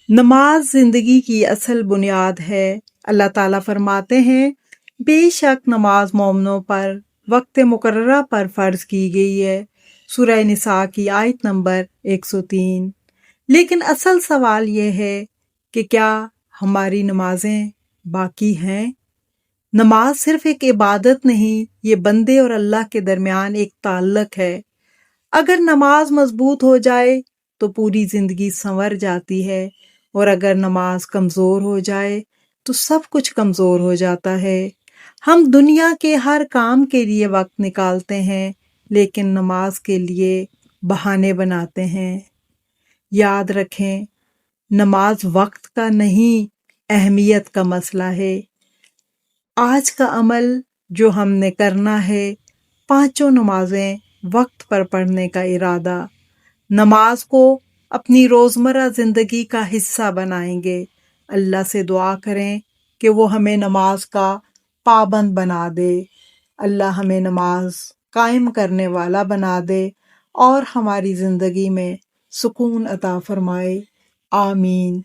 نماز زندگی کی اصل بنیاد ہے۔ اللہ تعالیٰ فرماتے ہیں، بے شک نماز مومنوں پر وقت مقررہ پر فرض کی گئی ہے۔ سورہ نساء کی آیت نمبر 103۔ لیکن اصل سوال یہ ہے کہ کیا ہماری نمازیں باقی ہیں؟ نماز صرف ایک عبادت نہیں، یہ بندے اور اللہ کے درمیان ایک تعلق ہے۔ اگر نماز مضبوط ہو جائے تو پوری زندگی سنور جاتی ہے، اور اگر نماز کمزور ہو جائے تو سب کچھ کمزور ہو جاتا ہے۔ ہم دنیا کے ہر کام کے لیے وقت نکالتے ہیں، لیکن نماز کے لیے بہانے بناتے ہیں۔ یاد رکھیں، نماز وقت کا نہیں، اہمیت کا مسئلہ ہے۔ آج کا عمل جو ہم نے کرنا ہے، 5 نمازیں وقت پر پڑھنے کا ارادہ۔ نماز کو اپنی روزمرہ زندگی کا حصہ بنائیں گے۔ اللہ سے دعا کریں کہ وہ ہمیں نماز کا پابند بنا دے۔ اللہ ہمیں نماز قائم کرنے والا بنا دے اور ہماری زندگی میں سکون عطا فرمائے۔ آمین۔